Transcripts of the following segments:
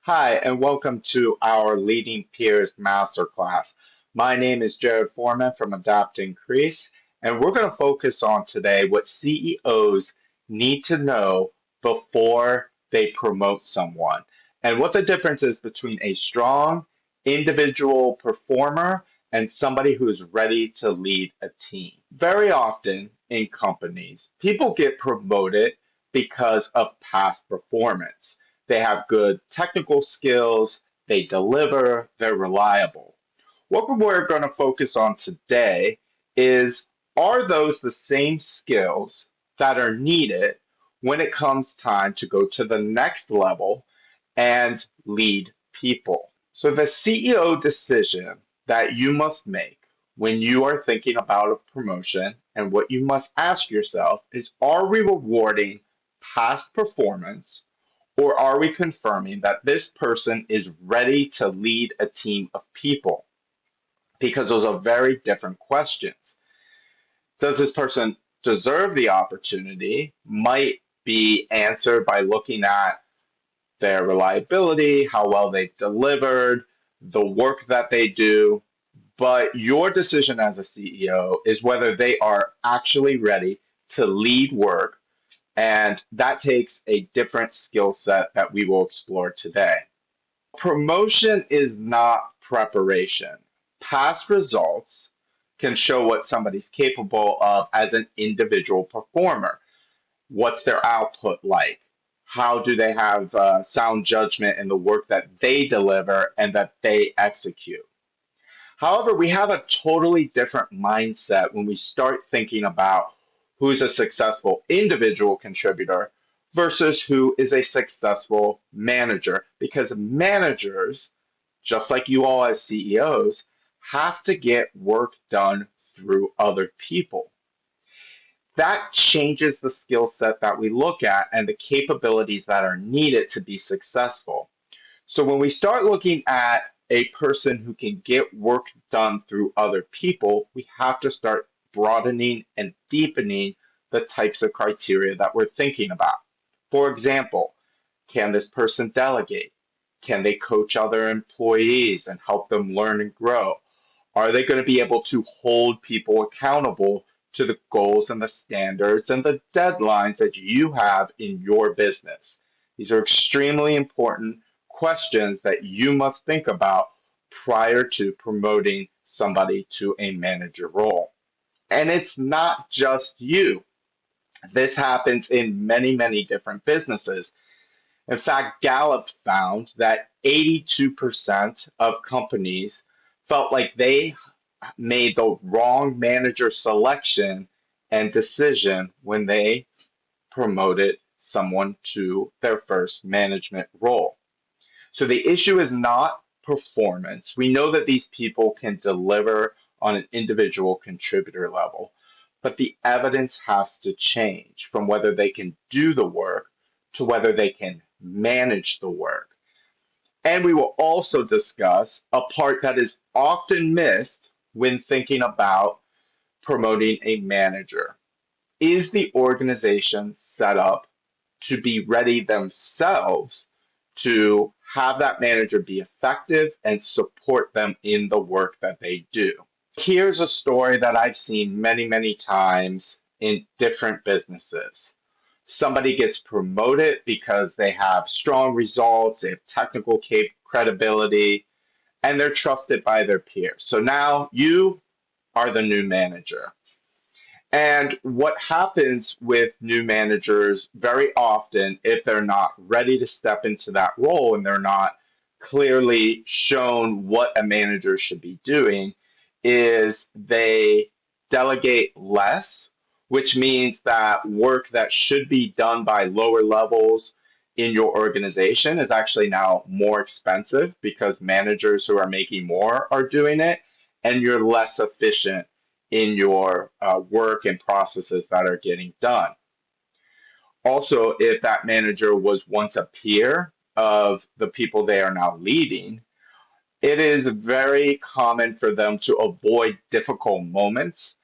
Hi, and welcome to our Leading Peers Masterclass. My name is Jared Forman from AdaptIncrease, and we're going to focus on today what CEOs need to know before they promote someone, and what the difference is between a strong individual performer and somebody who's ready to lead a team. Very often in companies, people get promoted because of past performance. They have good technical skills, they deliver, they're reliable. What we're going to focus on today is, are those the same skills that are needed when it comes time to go to the next level and lead people? So, the CEO decision that you must make when you are thinking about a promotion and what you must ask yourself is, are we rewarding past performance, or are we confirming that this person is ready to lead a team of people? Because those are very different questions. Does this person deserve the opportunity? Might be answered by looking at their reliability, how well they've delivered, the work that they do. But your decision as a CEO is whether they are actually ready to lead work, and that takes a different skill set that we will explore today. Promotion is not preparation. Past results can show what somebody's capable of as an individual performer. What's their output like? How do they have sound judgment in the work that they deliver and that they execute? However, we have a totally different mindset when we start thinking about who's a successful individual contributor versus who is a successful manager. Because managers, just like you all as CEOs, have to get work done through other people. That changes the skill set that we look at and the capabilities that are needed to be successful. So when we start looking at a person who can get work done through other people, we have to start broadening and deepening the types of criteria that we're thinking about. For example, can this person delegate? Can they coach other employees and help them learn and grow? Are they going to be able to hold people accountable to the goals and the standards and the deadlines that you have in your business? These are extremely important questions that you must think about prior to promoting somebody to a manager role. And it's not just you. This happens in many, many different businesses. In fact, Gallup found that 82% of companies felt like they made the wrong manager selection and decision when they promoted someone to their first management role. So the issue is not performance. We know that these people can deliver on an individual contributor level, but the evidence has to change from whether they can do the work to whether they can manage the work. And we will also discuss a part that is often missed when thinking about promoting a manager. Is the organization set up to be ready themselves to have that manager be effective and support them in the work that they do? Here's a story that I've seen many, many times in different businesses. Somebody gets promoted because they have strong results, they have technical credibility, and they're trusted by their peers. So now you are the new manager. And what happens with new managers very often, if they're not ready to step into that role and they're not clearly shown what a manager should be doing, is they delegate less, which means that work that should be done by lower levels in your organization is actually now more expensive because managers who are making more are doing it, and you're less efficient in your work and processes that are getting done. Also, if that manager was once a peer of the people they are now leading, it is very common for them to avoid difficult moments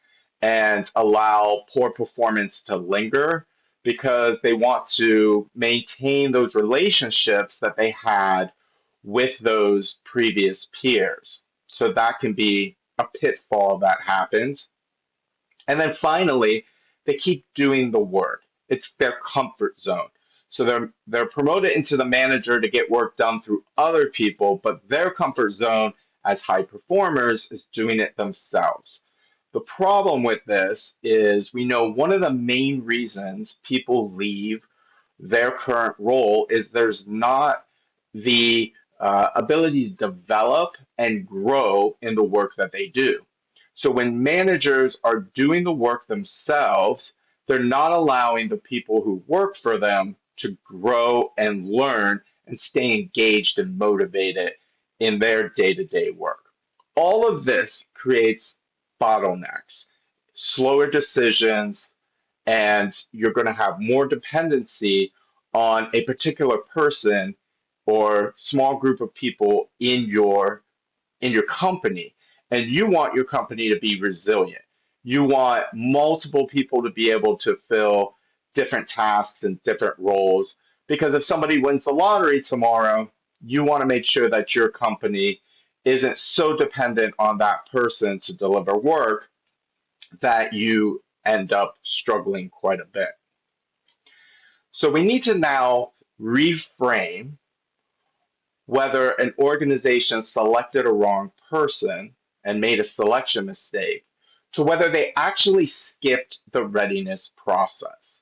and allow poor performance to linger because they want to maintain those relationships that they had with those previous peers. So that can be a pitfall that happens. And then finally, they keep doing the work. It's their comfort zone. So they're promoted into the manager to get work done through other people, but their comfort zone as high performers is doing it themselves. The problem with this is we know one of the main reasons people leave their current role is there's not the ability to develop and grow in the work that they do. So when managers are doing the work themselves, they're not allowing the people who work for them to grow and learn and stay engaged and motivated in their day to day work. All of this creates bottlenecks, slower decisions, and you're going to have more dependency on a particular person or small group of people in your company. And you want your company to be resilient. You want multiple people to be able to fill different tasks and different roles, because if somebody wins the lottery tomorrow, you want to make sure that your company isn't so dependent on that person to deliver work that you end up struggling quite a bit. So we need to now reframe whether an organization selected a wrong person and made a selection mistake to whether they actually skipped the readiness process.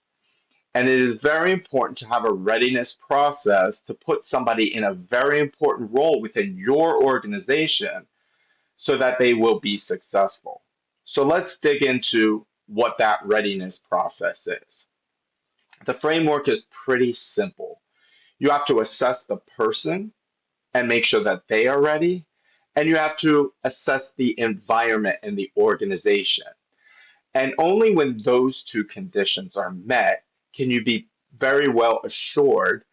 And it is very important to have a readiness process to put somebody in a very important role within your organization so that they will be successful. So let's dig into what that readiness process is. The framework is pretty simple. You have to assess the person and make sure that they are ready, and you have to assess the environment and the organization. And only when those two conditions are met can you be very well assured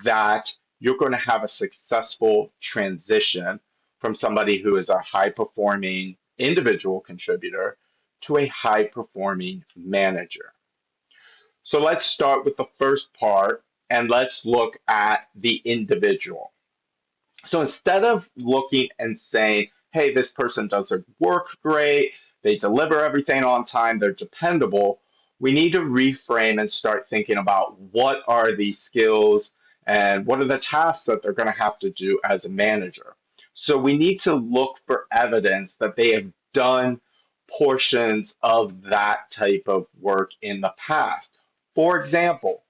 that you're going to have a successful transition from somebody who is a high performing individual contributor to a high performing manager. So let's start with the first part and let's look at the individual. So instead of looking and saying, hey, this person does their work great, they deliver everything on time, they're dependable, we need to reframe and start thinking about what are the skills and what are the tasks that they're going to have to do as a manager. So we need to look for evidence that they have done portions of that type of work in the past. For example,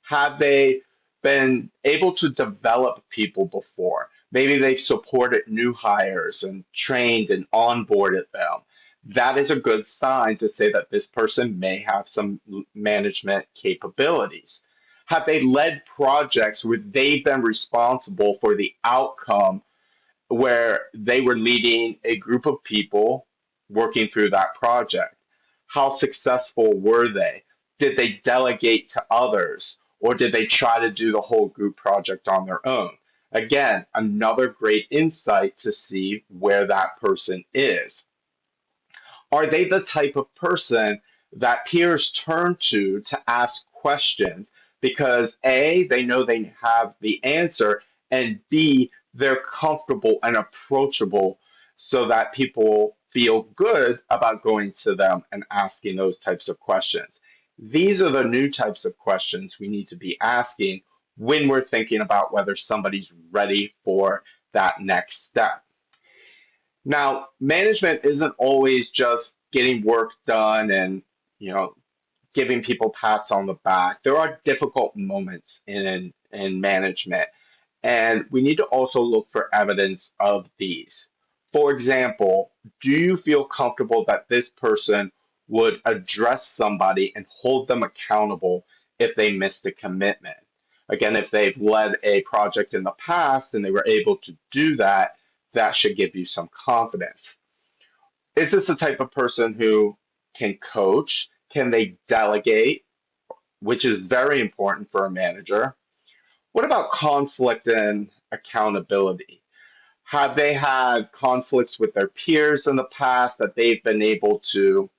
have they been able to develop people before? Maybe they've supported new hires and trained and onboarded them. That is a good sign to say that this person may have some management capabilities. Have they led projects where they've been responsible for the outcome, where they were leading a group of people working through that project? How successful were they? Did they delegate to others, or did they try to do the whole group project on their own? Again, another great insight to see where that person is. Are they the type of person that peers turn to ask questions because A, they know they have the answer, and B, they're comfortable and approachable so that people feel good about going to them and asking those types of questions? These are the new types of questions we need to be asking when we're thinking about whether somebody's ready for that next step. Now, management isn't always just getting work done and, you know, giving people pats on the back. There are difficult moments in management, and we need to also look for evidence of these. For example, do you feel comfortable that this person would address somebody and hold them accountable if they missed a commitment? Again, if they've led a project in the past and they were able to do that, that should give you some confidence. Is this the type of person who can coach? Can they delegate, which is very important for a manager? What about conflict and accountability? Have they had conflicts with their peers in the past that they've been able to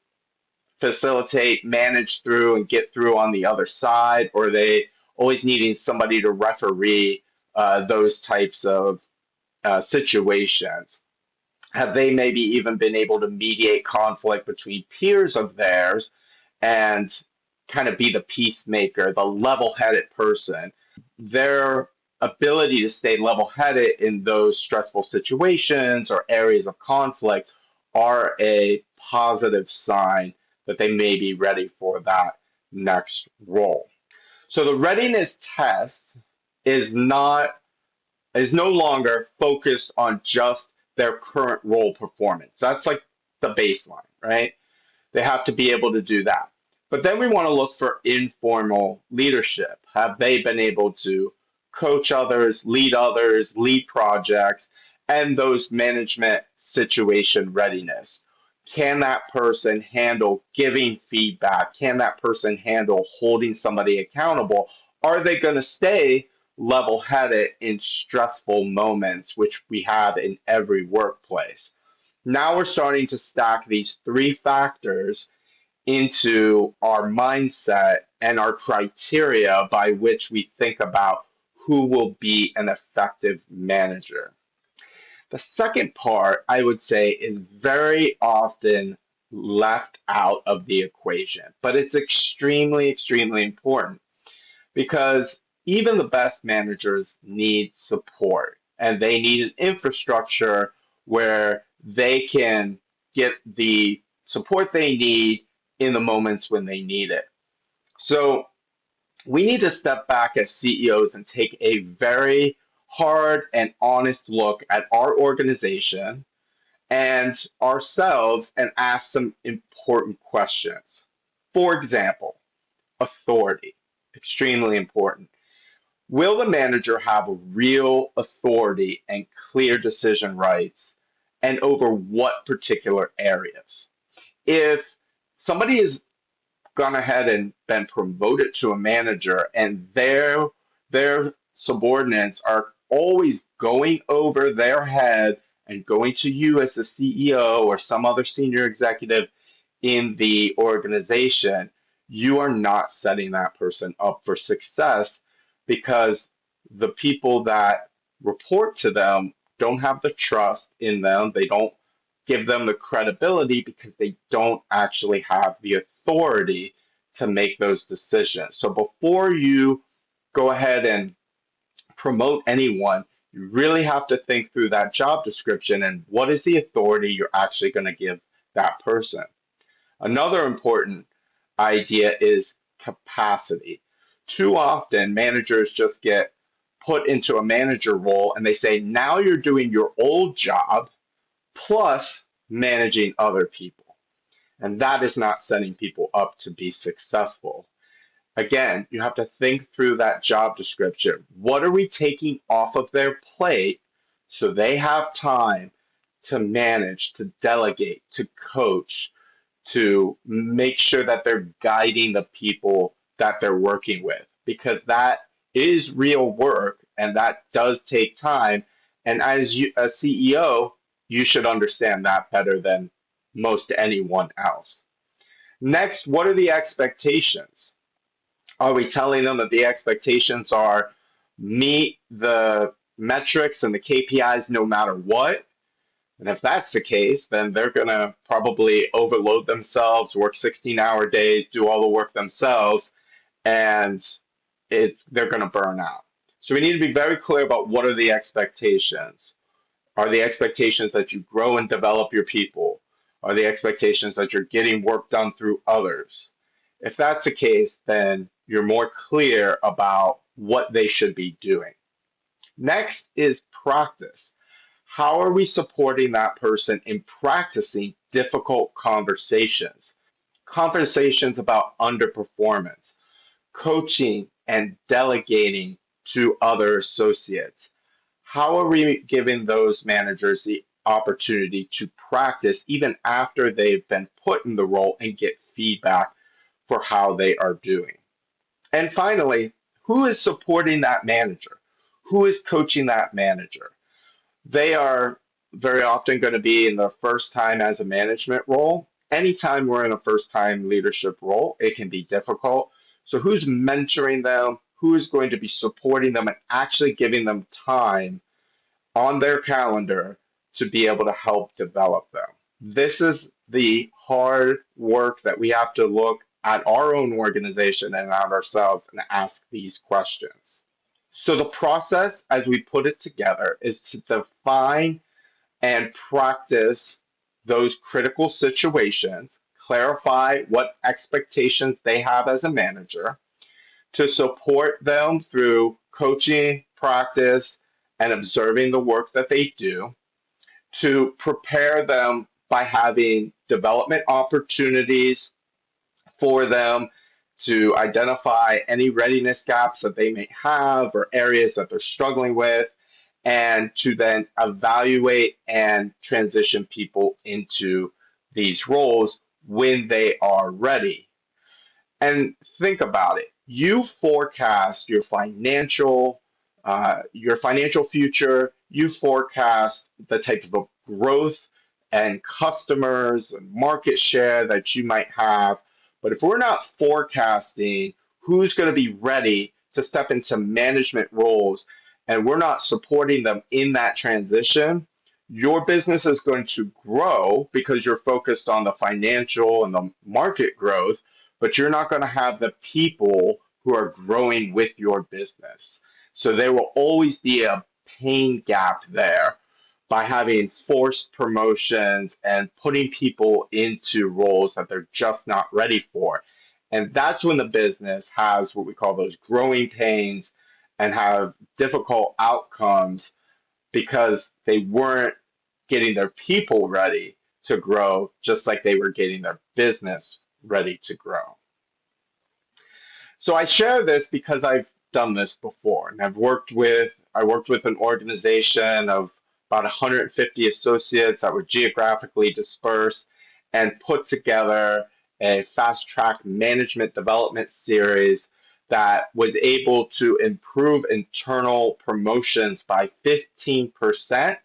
facilitate, manage through, and get through on the other side? Or are they always needing somebody to referee those types of situations? Have they maybe even been able to mediate conflict between peers of theirs and kind of be the peacemaker, the level headed person? Their ability to stay level headed in those stressful situations or areas of conflict are a positive sign that they may be ready for that next role. So the readiness test is not is no longer focused on just their current role performance. That's like the baseline, right? They have to be able to do that. But then we want to look for informal leadership. Have they been able to coach others, lead projects, and those management situation readiness? Can that person handle giving feedback? Can that person handle holding somebody accountable? Are they going to stay level headed in stressful moments, which we have in every workplace? Now we're starting to stack these three factors into our mindset and our criteria by which we think about who will be an effective manager. The second part, I would say, is very often left out of the equation, but it's extremely, extremely important because even the best managers need support and they need an infrastructure where they can get the support they need in the moments when they need it. So we need to step back as CEOs and take a very hard and honest look at our organization and ourselves and ask some important questions. For example, authority, extremely important. Will the manager have real authority and clear decision rights, and over what particular areas? If somebody has gone ahead and been promoted to a manager and their subordinates are always going over their head and going to you as the CEO or some other senior executive in the organization, you are not setting that person up for success because the people that report to them don't have the trust in them. They don't give them the credibility because they don't actually have the authority to make those decisions. So before you go ahead and promote anyone, you really have to think through that job description and what is the authority you're actually going to give that person. Another important idea is capacity. Too often, managers just get put into a manager role and they say, now you're doing your old job plus managing other people. And that is not setting people up to be successful. Again, you have to think through that job description. What are we taking off of their plate so they have time to manage, to delegate, to coach, to make sure that they're guiding the people that they're working with? Because that is real work and that does take time. And as a CEO, you should understand that better than most anyone else. Next, what are the expectations? Are we telling them that the expectations are meet the metrics and the KPIs no matter what? And if that's the case, then they're going to probably overload themselves, work 16-hour days, do all the work themselves, and they're going to burn out. So we need to be very clear about what are the expectations. Are the expectations that you grow and develop your people? Are the expectations that you're getting work done through others? If that's the case, then you're more clear about what they should be doing. Next is practice. How are we supporting that person in practicing difficult conversations? Conversations about underperformance, coaching and delegating to other associates. How are we giving those managers the opportunity to practice even after they've been put in the role and get feedback for how they are doing? And finally, who is supporting that manager? Who is coaching that manager? They are very often going to be in the first time as a management role. Anytime we're in a first time leadership role, it can be difficult. So, who's mentoring them? Who is going to be supporting them and actually giving them time on their calendar to be able to help develop them. This is the hard work that we have to look at our own organization and at ourselves and ask these questions. So the process as we put it together is to define and practice those critical situations, clarify what expectations they have as a manager, to support them through coaching, practice, and observing the work that they do, to prepare them by having development opportunities for them, to identify any readiness gaps that they may have or areas that they're struggling with, and to then evaluate and transition people into these roles when they are ready. And think about it. You forecast your financial future. You forecast the type of growth and customers and market share that you might have. But if we're not forecasting who's going to be ready to step into management roles and we're not supporting them in that transition, your business is going to grow because you're focused on the financial and the market growth, but you're not going to have the people who are growing with your business. So there will always be a pain gap there by having forced promotions and putting people into roles that they're just not ready for. And that's when the business has what we call those growing pains and have difficult outcomes because they weren't getting their people ready to grow just like they were getting their business ready to grow. So I share this because I've done this before, and I worked with an organization of about 150 associates that were geographically dispersed and put together a fast track management development series that was able to improve internal promotions by 15%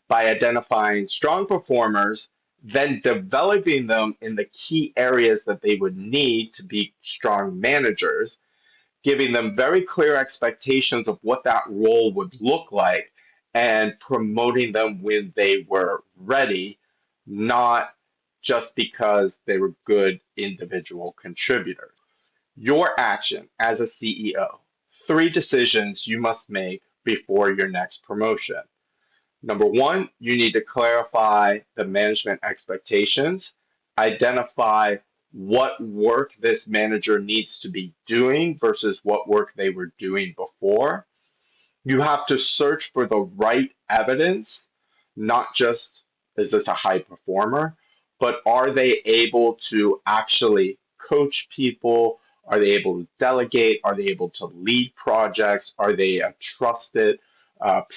by identifying strong performers, then developing them in the key areas that they would need to be strong managers, giving them very clear expectations of what that role would look like, and promoting them when they were ready, not just because they were good individual contributors. Your action as a CEO, three decisions you must make before your next promotion. Number one, you need to clarify the management expectations, identify what work this manager needs to be doing versus what work they were doing before. You have to search for the right evidence, not just is this a high performer, but are they able to actually coach people? Are they able to delegate? Are they able to lead projects? Are they a trusted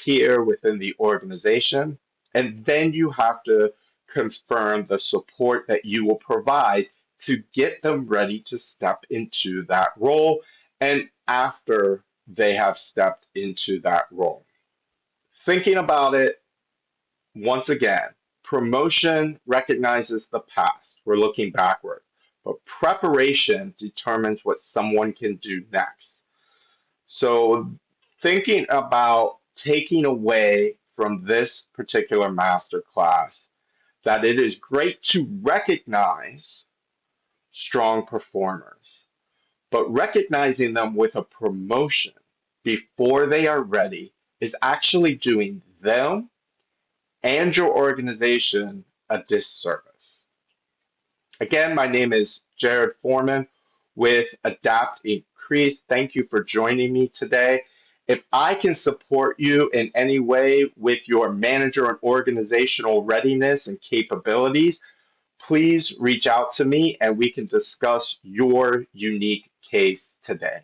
peer within the organization? And then you have to confirm the support that you will provide to get them ready to step into that role and after they have stepped into that role. Thinking about it once again, promotion recognizes the past. We're looking backward. But preparation determines what someone can do next. So, thinking about taking away from this particular masterclass that it is great to recognize strong performers, but recognizing them with a promotion before they are ready is actually doing them and your organization a disservice. Again, my name is Jared Forman with AdaptIncrease. Thank you for joining me today. If I can support you in any way with your manager and organizational readiness and capabilities, please reach out to me and we can discuss your unique case today.